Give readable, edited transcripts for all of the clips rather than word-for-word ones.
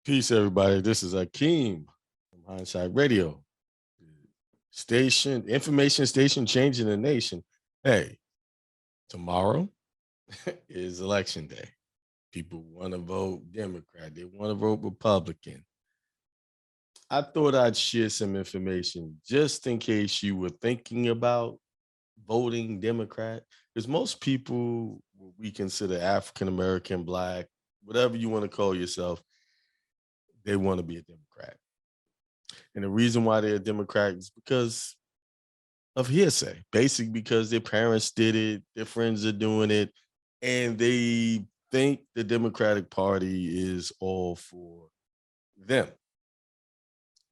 Peace, everybody. This is Akeem from Hindsight Radio. Station, information station changing the nation. Hey, tomorrow is election day. People want to vote Democrat, they want to vote Republican. I thought I'd share some information just in case you were thinking about voting Democrat. Because most people, what we consider African American, Black, whatever you want to call yourself, they want to be a Democrat. And the reason why they're a Democrat is because of hearsay, basically because their parents did it, their friends are doing it, and they think the Democratic Party is all for them.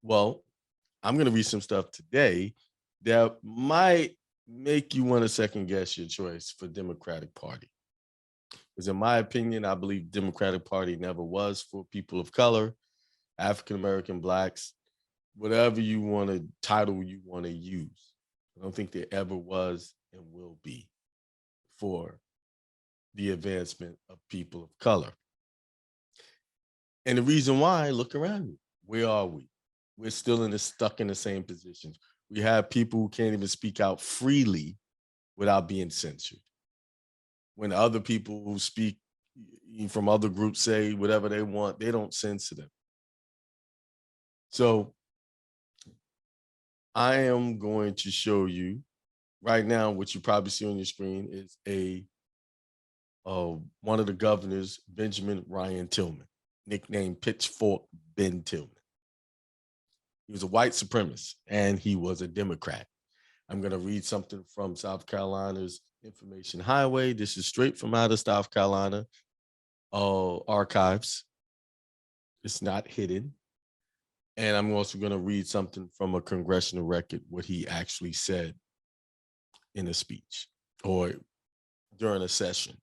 Well, I'm going to read some stuff today that might make you want to second guess your choice for Democratic Party. Because in my opinion, I believe Democratic Party never was for people of color, African American, Blacks, whatever you want to title you want to use. I don't think there ever was and will be for the advancement of people of color. And the reason why, look around you. Where are we? We're still stuck in the same positions. We have people who can't even speak out freely without being censored. When other people who speak from other groups say whatever they want, they don't censor them. So I am going to show you right now. What you probably see on your screen is one of the governors, Benjamin Ryan Tillman, nicknamed Pitchfork Ben Tillman. He was a white supremacist and he was a Democrat. I'm going to read something from South Carolina's Information Highway. This is straight from out of South Carolina archives. It's not hidden. And I'm also going to read something from a congressional record, what he actually said in a speech or during a session.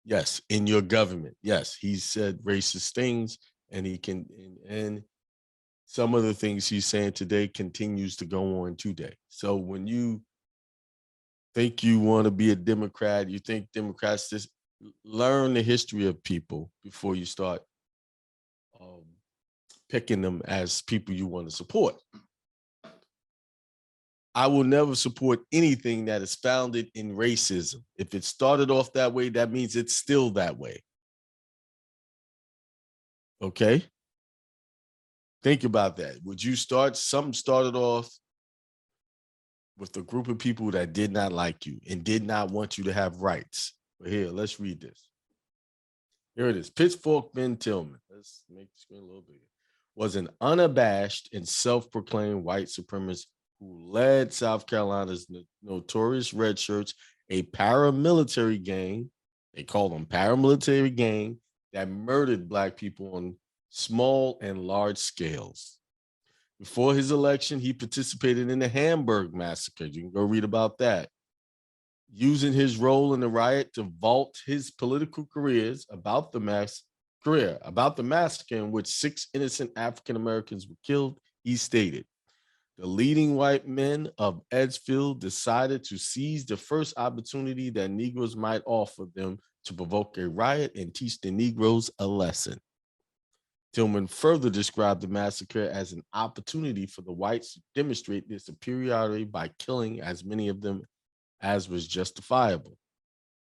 Yes, in your government. Yes, he said racist things, and he can, and some of the things he's saying today continues to go on today. So when you think you want to be a Democrat, you think Democrats, just learn the history of people before you start picking them as people you want to support. I will never support anything that is founded in racism. If it started off that way, that means it's still that way. Okay? Think about that. Would you start, something started off with a group of people that did not like you and did not want you to have rights? But here, let's read this. Here it is. Pitchfork Ben Tillman. Let's make the screen a little bigger. Was an unabashed and self-proclaimed white supremacist who led South Carolina's notorious red shirts, a paramilitary gang. They called them paramilitary gang that murdered Black people on small and large scales. Before his election, he participated in the Hamburg massacre. You can go read about that. Using his role in the riot to vault his political careers about the massacre in which 6 innocent African Americans were killed, he stated, the leading white men of Edgefield decided to seize the first opportunity that Negroes might offer them to provoke a riot and teach the Negroes a lesson. Tillman further described the massacre as an opportunity for the whites to demonstrate their superiority by killing as many of them as was justifiable.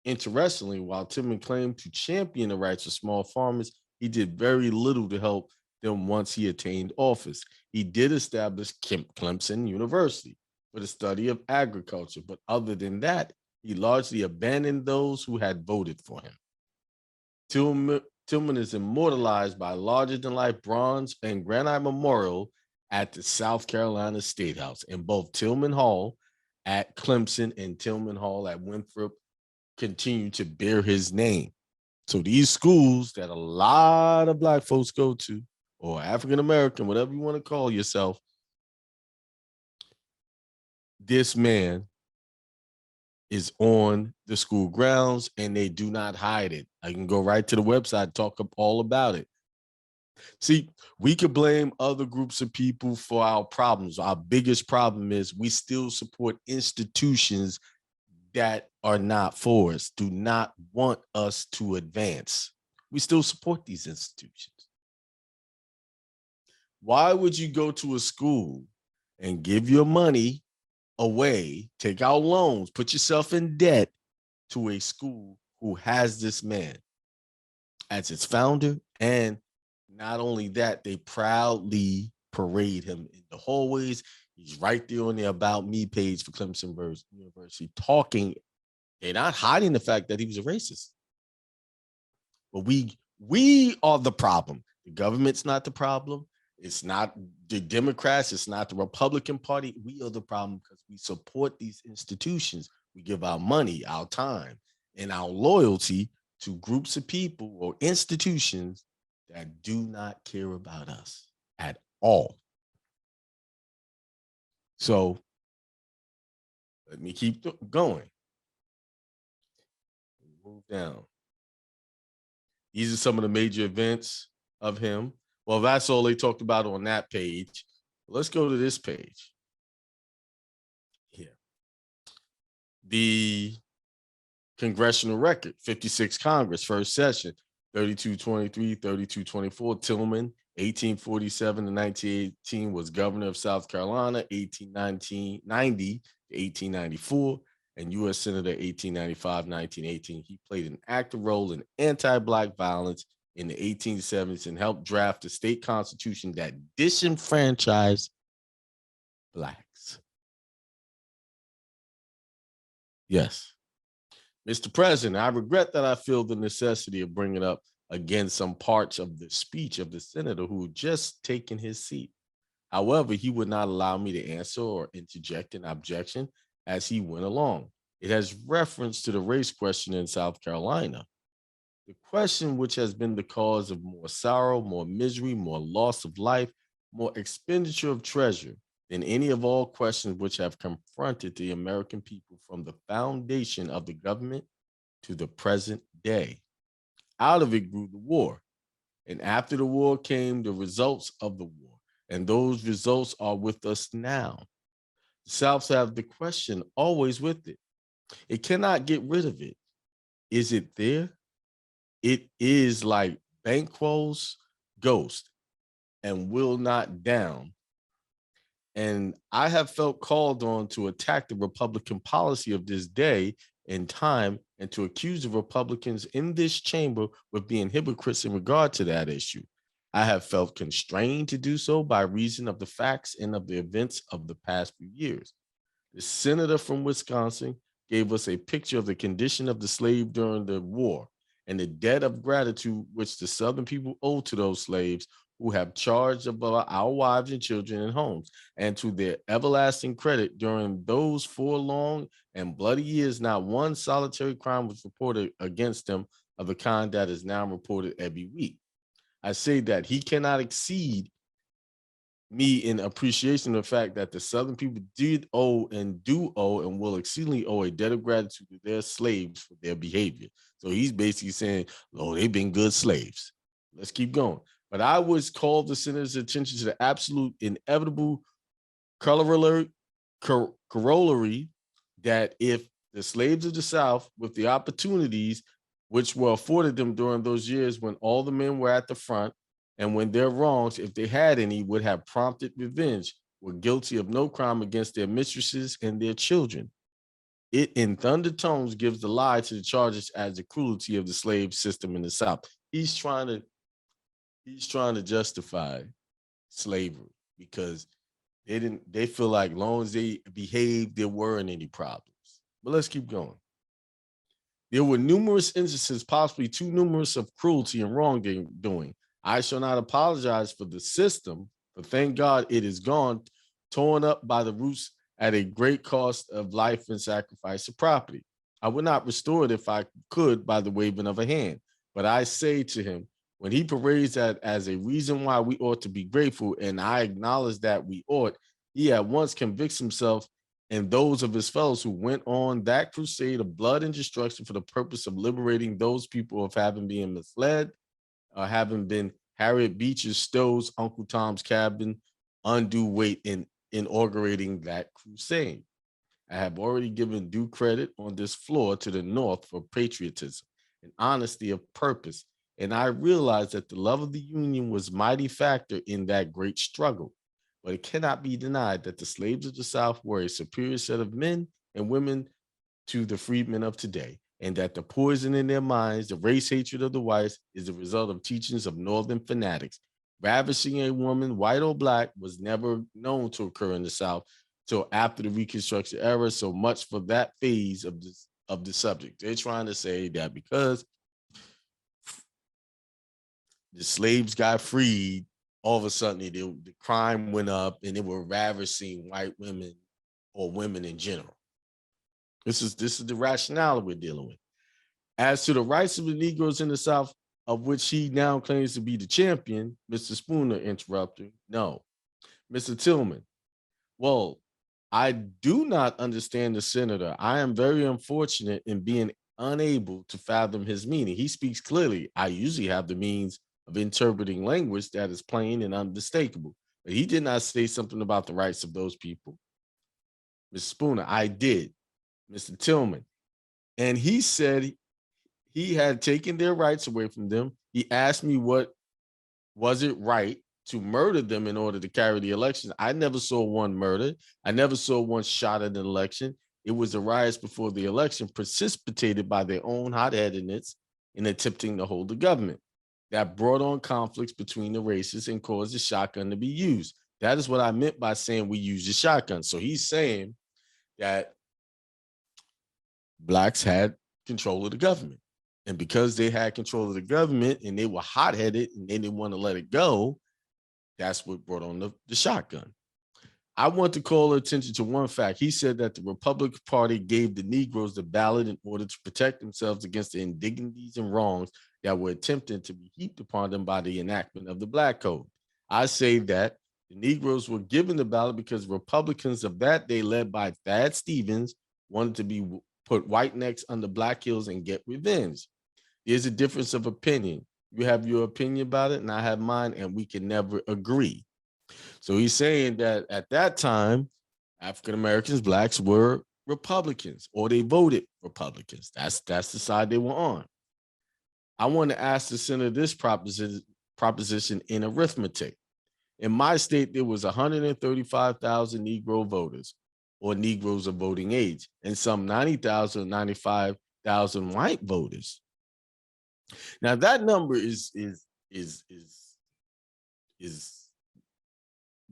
Interestingly, while Tillman claimed to champion the rights of small farmers, he did very little to help them once he attained office. He did establish Clemson University for the study of agriculture, but other than that, he largely abandoned those who had voted for him. Tillman is immortalized by a larger-than-life bronze and granite memorial at the South Carolina State House in both Tillman Hall at Clemson and Tillman Hall at Winthrop continue to bear his name. So these schools that a lot of Black folks go to, or African American, whatever you want to call yourself, this man is on the school grounds and they do not hide it. I can go right to the website, talk all about it. See, we could blame other groups of people for our problems. Our biggest problem is we still support institutions that are not for us, do not want us to advance. We still support these institutions. Why would you go to a school and give your money away, take out loans, put yourself in debt to a school who has this man as its founder? And not only that, they proudly parade him in the hallways. He's right there on the About Me page for Clemson University talking. They're not hiding the fact that he was a racist. But we are the problem. The government's not the problem. It's not the Democrats. It's not the Republican Party. We are the problem because we support these institutions. We give our money, our time, and our loyalty to groups of people or institutions that do not care about us at all. So let me keep going. Move down. These are some of the major events of him. Well, that's all they talked about on that page. Let's go to this page. Here. The congressional record, 56 Congress, first session, 3223, 3224. Tillman, 1847 to 1918, was governor of South Carolina, 1890 to 1894, and U.S. Senator 1895-1918. He played an active role in anti-Black violence in the 1870s and helped draft a state constitution that disenfranchised Blacks. Yes. Mr. President, I regret that I feel the necessity of bringing up again some parts of the speech of the senator who had just taken his seat. However, he would not allow me to answer or interject an objection as he went along. It has reference to the race question in South Carolina. The question which has been the cause of more sorrow, more misery, more loss of life, more expenditure of treasure than any of all questions which have confronted the American people from the foundation of the government to the present day. Out of it grew the war. And after the war came the results of the war. And those results are with us now. The South have the question always with it. It cannot get rid of it. Is it there? It is like Banquo's ghost and will not down. And I have felt called on to attack the Republican policy of this day and time and to accuse the Republicans in this chamber with being hypocrites in regard to that issue. I have felt constrained to do so by reason of the facts and of the events of the past few years. The senator from Wisconsin gave us a picture of the condition of the slave during the war and the debt of gratitude which the Southern people owe to those slaves who have charge of our wives and children and homes, and to their everlasting credit during those 4 long and bloody years, not one solitary crime was reported against them of the kind that is now reported every week. I say that he cannot exceed me in appreciation of the fact that the Southern people did owe and do owe and will exceedingly owe a debt of gratitude to their slaves for their behavior. So he's basically saying, oh, they've been good slaves. Let's keep going. But I was called the senator's attention to the absolute inevitable corollary that if the slaves of the South, with the opportunities which were afforded them during those years when all the men were at the front, and when their wrongs, if they had any, would have prompted revenge, were guilty of no crime against their mistresses and their children. It in thunder tones gives the lie to the charges as the cruelty of the slave system in the South. He's trying to justify slavery because they feel like long as they behaved, there weren't any problems. But let's keep going. There were numerous instances, possibly too numerous, of cruelty and wrongdoing. I shall not apologize for the system, but thank God it is gone, torn up by the roots at a great cost of life and sacrifice of property. I would not restore it if I could by the waving of a hand. But I say to him, when he parades that as a reason why we ought to be grateful, and I acknowledge that we ought, he at once convicts himself and those of his fellows who went on that crusade of blood and destruction for the purpose of liberating those people of having been misled, having been Harriet Beecher Stowe's Uncle Tom's Cabin, undue weight in inaugurating that crusade. I have already given due credit on this floor to the North for patriotism and honesty of purpose and I realized that the love of the Union was a mighty factor in that great struggle. But it cannot be denied that the slaves of the South were a superior set of men and women to the freedmen of today, and that the poison in their minds, the race hatred of the whites, is the result of teachings of Northern fanatics. Ravishing a woman, white or black, was never known to occur in the South till after the Reconstruction era. So much for that phase of the subject. They're trying to say that because the slaves got freed, all of a sudden the crime went up and they were ravishing white women or women in general. This is the rationale we're dealing with. As to the rights of the Negroes in the South, of which he now claims to be the champion, Mr. Spooner interrupted. No. Mr. Tillman, well, I do not understand the senator. I am very unfortunate in being unable to fathom his meaning. He speaks clearly. I usually have the means of interpreting language that is plain and unmistakable. But he did not say something about the rights of those people. Mr. Spooner, I did. Mr. Tillman. And he said he had taken their rights away from them. He asked me what was it right to murder them in order to carry the election. I never saw one murdered. I never saw one shot at an election. It was the riots before the election precipitated by their own hot-headedness in attempting to hold the government. That brought on conflicts between the races and caused the shotgun to be used. That is what I meant by saying we use the shotgun. So he's saying that blacks had control of the government. And because they had control of the government and they were hot-headed and they didn't want to let it go, that's what brought on the shotgun. I want to call attention to one fact. He said that the Republican Party gave the Negroes the ballot in order to protect themselves against the indignities and wrongs that were attempted to be heaped upon them by the enactment of the Black Code. I say that the Negroes were given the ballot because Republicans of that day, led by Thad Stevens, wanted to put white necks under black heels and get revenge. There's a difference of opinion. You have your opinion about it, and I have mine, and we can never agree. So he's saying that at that time, African Americans, blacks were Republicans, or they voted Republicans. That's the side they were on. I want to ask the senator this proposition in arithmetic. In my state, there was 135,000 Negro voters, or Negroes of voting age, and some 90,000 or 95,000 white voters. Now that number is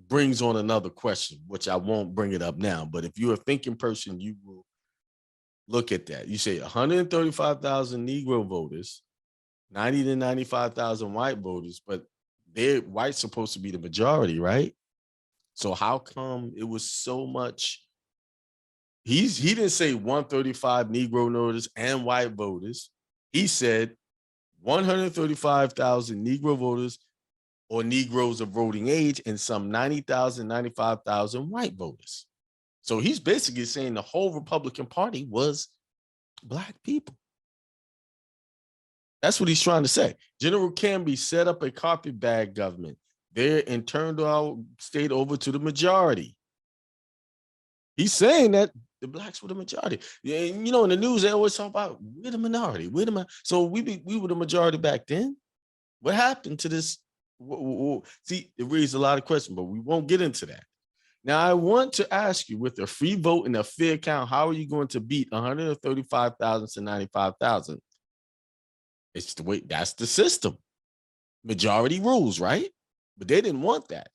brings on another question, which I won't bring it up now. But if you're a thinking person, you will look at that. You say 135,000 Negro voters, 90 to 95,000 white voters, but they're white supposed to be the majority, right? So how come it was so much? He didn't say 135 Negro voters and white voters. He said 135,000 Negro voters or Negroes of voting age and some 90,000, 95,000 white voters. So he's basically saying the whole Republican Party was black people. That's what he's trying to say. General Canby set up a carpetbag government there and turned our state over to the majority. He's saying that the blacks were the majority. And, you know, in the news, they always talk about we're the minority. So we were the majority back then. What happened to this? See, it raises a lot of questions, but we won't get into that. Now, I want to ask you, with a free vote and a fair count, how are you going to beat 135,000 to 95,000? It's the way, that's the system. Majority rules, right? But they didn't want that.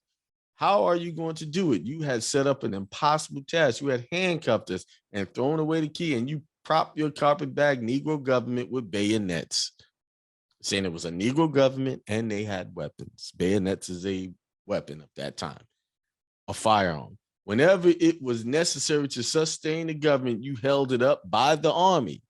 How are you going to do it? You had set up an impossible task. You had handcuffed us and thrown away the key, and you propped your carpetbag Negro government with bayonets, saying it was a Negro government and they had weapons. Bayonets is a weapon at that time, a firearm. Whenever it was necessary to sustain the government, you held it up by the army.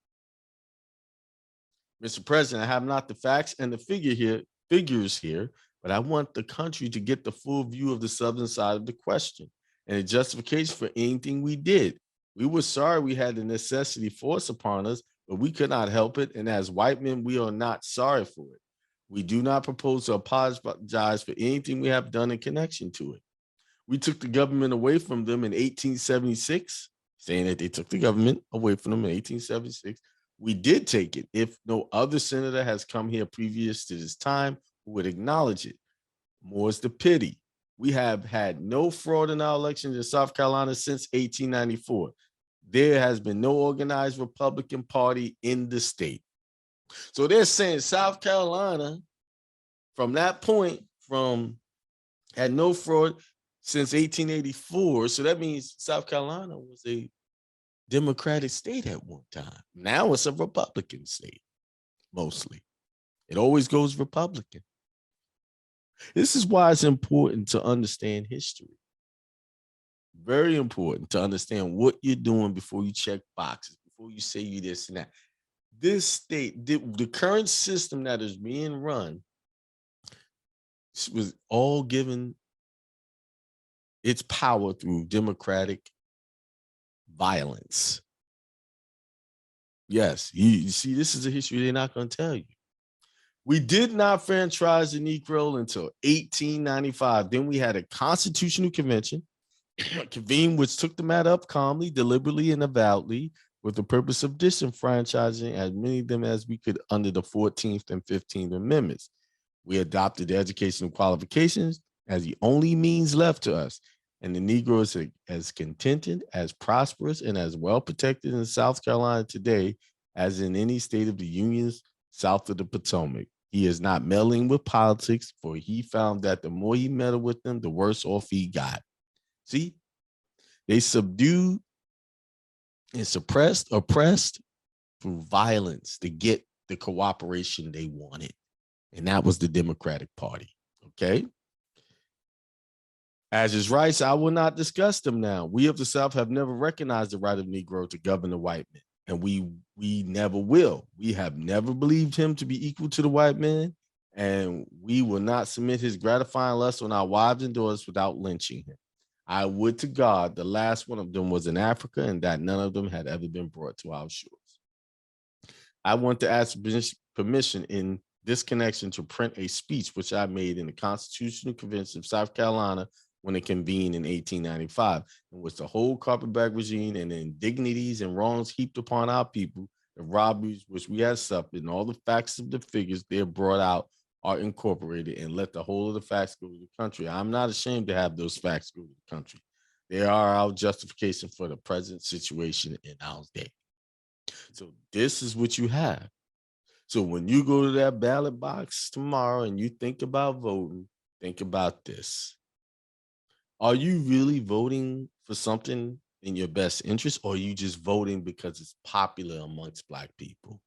Mr. President, I have not the facts and the figures here, but I want the country to get the full view of the Southern side of the question and a justification for anything we did. We were sorry we had the necessity forced upon us, but we could not help it. And as white men, we are not sorry for it. We do not propose to apologize for anything we have done in connection to it. We took the government away from them in 1876, saying that they took the government away from them in 1876. We did take it. If no other senator has come here previous to this time who would acknowledge it, more's the pity. We have had no fraud in our elections in South Carolina since 1894. There has been no organized Republican Party in the state. So they're saying South Carolina, from that point, had no fraud since 1884. So that means South Carolina was a Democratic state at one time. Now it's a Republican state, mostly. It always goes Republican. This is why it's important to understand history. Very important to understand what you're doing before you check boxes, before you say you this and that. This state, the current system that is being run was all given its power through democratic violence. Yes, you see, this is a history they're not going to tell you. We did not franchise the Negro until 1895. Then we had a constitutional convention convened, which took the matter up calmly, deliberately, and avowedly with the purpose of disenfranchising as many of them as we could under the 14th and 15th Amendments. We adopted the educational qualifications as the only means left to us. And the Negro is as contented, as prosperous, and as well protected in South Carolina today as in any state of the Unions south of the Potomac. He is not meddling with politics, for he found that the more he meddled with them, the worse off he got. See, they subdued and suppressed, oppressed through violence to get the cooperation they wanted. And that was the Democratic Party. Okay. As his rights, I will not discuss them now. We of the South have never recognized the right of Negro to govern the white man, and we never will. We have never believed him to be equal to the white man, and we will not submit his gratifying lust on our wives and daughters without lynching him. I would to God the last one of them was in Africa, and that none of them had ever been brought to our shores. I want to ask permission in this connection to print a speech which I made in the Constitutional Convention of South Carolina when it convened in 1895, in which the whole carpetbag regime and the indignities and wrongs heaped upon our people, the robberies which we had suffered, and all the facts of the figures there brought out are incorporated, and let the whole of the facts go to the country. I'm not ashamed to have those facts go to the country. They are our justification for the present situation in our day. So this is what you have. So when you go to that ballot box tomorrow and you think about voting, think about this. Are you really voting for something in your best interest, or are you just voting because it's popular amongst Black people?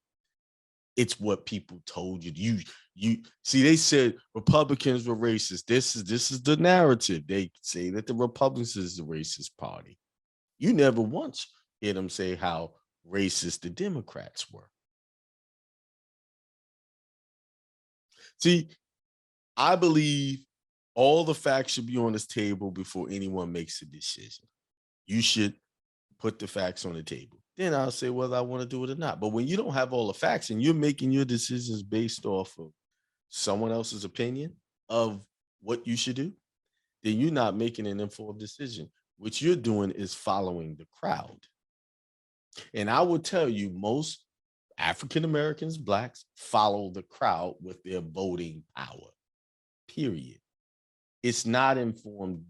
It's what people told you. You see, they said Republicans were racist. This is the narrative. They say that the Republicans is the racist party. You never once hear them say how racist the Democrats were. See, I believe all the facts should be on this table before anyone makes a decision. You should put the facts on the table. Then I'll say whether I want to do it or not. But when you don't have all the facts and you're making your decisions based off of someone else's opinion of what you should do, then you're not making an informed decision. What you're doing is following the crowd. And I will tell you, most African Americans, Blacks, follow the crowd with their voting power, period. It's not informed.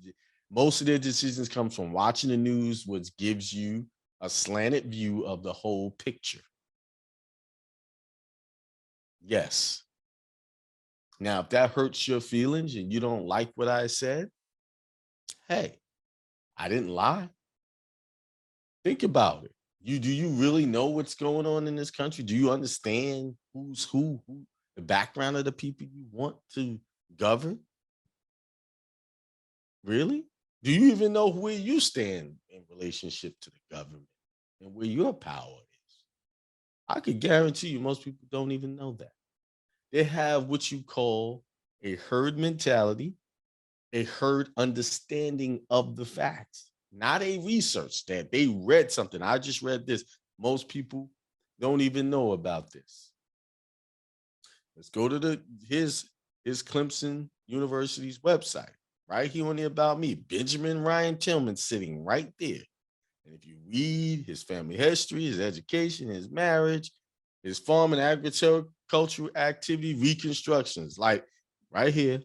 Most of their decisions come from watching the news, which gives you a slanted view of the whole picture. Yes. Now, if that hurts your feelings and you don't like what I said, hey, I didn't lie. Think about it. Do you really know what's going on in this country? Do you understand who's who, the background of the people you want to govern? Really? Do you even know where you stand in relationship to the government and where your power is? I could guarantee you most people don't even know that. They have what you call a herd mentality, a herd understanding of the facts, not a research that they read something. I just read this. Most people don't even know about this. Let's go to his Clemson University's website. Right here on the About Me, Benjamin Ryan Tillman sitting right there. And if you read his family history, his education, his marriage, His farm and agricultural activity reconstructions, like right here.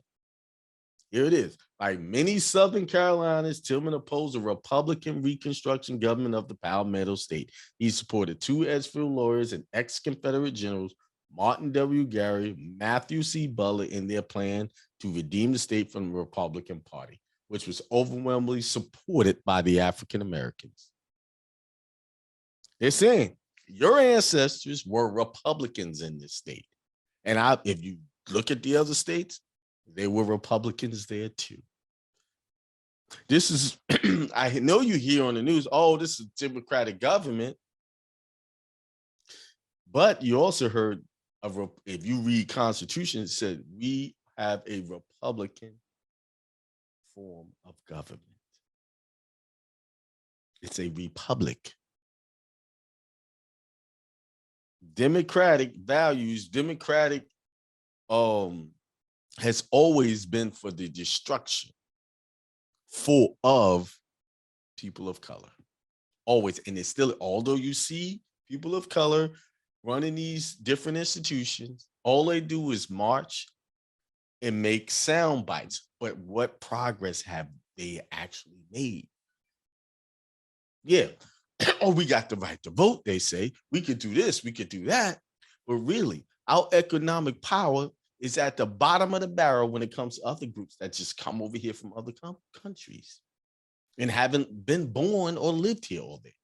Here it is. Like many Southern Carolinas, Tillman opposed a Republican Reconstruction government of the Palmetto State. He supported two Edgefield lawyers and ex-Confederate generals, Martin W. Gary, Matthew C. Butler, in their plan to redeem the state from the Republican Party, which was overwhelmingly supported by the African Americans. They're saying your ancestors were Republicans in this state. And if you look at the other states, they were Republicans there too. This is, I know you hear on the news, oh, this is a Democratic government. But you also heard, if you read Constitution, it said we have a Republican form of government. It's a republic. Democratic values, democratic has always been for the destruction of people of color. Always. And it's still, although you see people of color running these different institutions, all they do is march and make sound bites. But what progress have they actually made? Yeah. Oh, we got the right to vote, they say. We could do this, we could do that. But really, our economic power is at the bottom of the barrel when it comes to other groups that just come over here from other countries and haven't been born or lived here all day.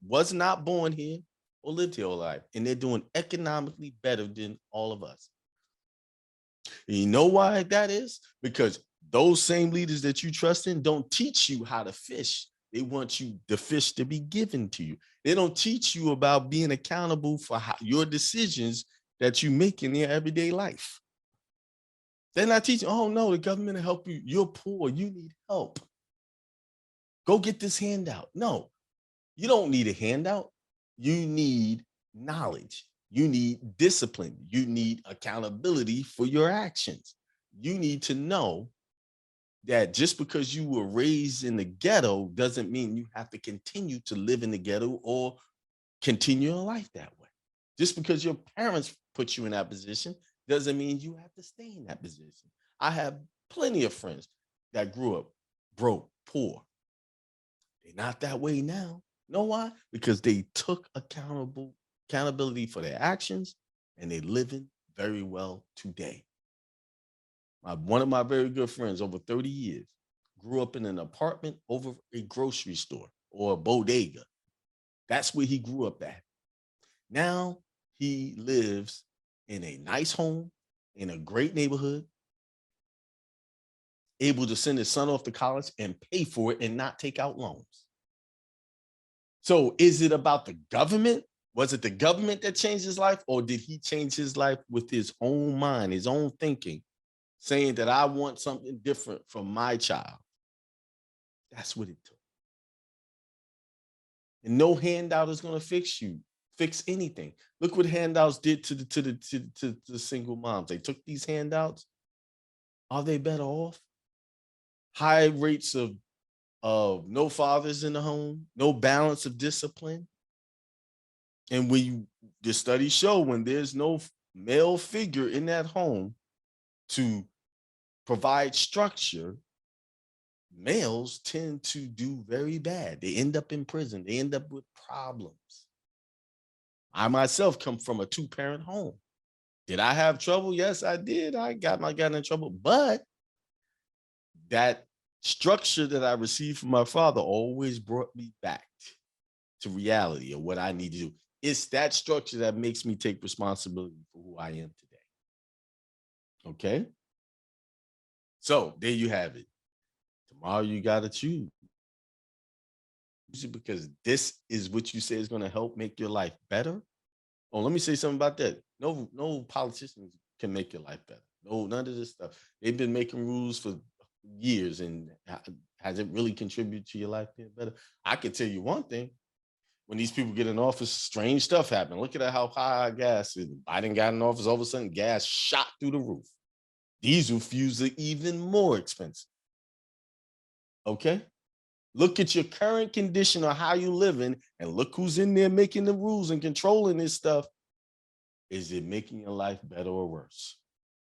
Was not born here or lived here all life. And they're doing economically better than all of us. And you know why that is? Because those same leaders that you trust in don't teach you how to fish. They want the fish to be given to you. They don't teach you about being accountable for your decisions that you make in your everyday life. They're not teaching, oh no, the government will help you. You're poor, you need help. Go get this handout. No, you don't need a handout. You need knowledge. You need discipline. You need accountability for your actions. You need to know that just because you were raised in the ghetto doesn't mean you have to continue to live in the ghetto or continue your life that way. Just because your parents put you in that position doesn't mean you have to stay in that position. I have plenty of friends that grew up broke, poor. They're not that way now. Know why? Because they took accountability for their actions and they're living very well today. One of my very good friends over 30 years grew up in an apartment over a grocery store or a bodega. That's where he grew up at. Now he lives in a nice home, in a great neighborhood, able to send his son off to college and pay for it and not take out loans. So is it about the government? Was it the government that changed his life, or did he change his life with his own mind, his own thinking, saying that I want something different from my child? That's what it took. And no handout is going to fix anything. Look what handouts did to the single moms. They took these handouts. Are they better off? High rates of no fathers in the home, no balance of discipline. And the studies show when there's no male figure in that home to provide structure, males tend to do very bad. They end up in prison. They end up with problems. I myself come from a 2-parent home. Did I have trouble? Yes, I did. I got in trouble, but that structure that I received from my father always brought me back to reality of what I need to do. It's that structure that makes me take responsibility for who I am today. Okay? So there you have it. Tomorrow you got to choose. Because this is what you say is going to help make your life better. Oh, let me say something about that. No politicians can make your life better. No, none of this stuff. They've been making rules for years, and has it really contributed to your life being better? I can tell you one thing. When these people get in office, strange stuff happen. Look at how high gas is. Biden got in office, all of a sudden gas shot through the roof. Diesel fuels are even more expensive. Okay? Look at your current condition or how you living, and look who's in there making the rules and controlling this stuff. Is it making your life better or worse?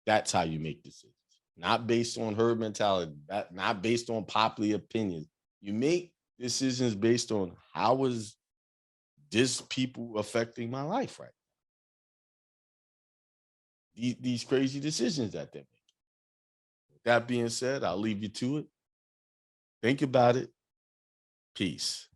That's how you make decisions. Not based on herd mentality, not based on popular opinions. You make decisions based on how is this people affecting my life right now? These crazy decisions that they're making. With that being said, I'll leave you to it. Think about it. Peace.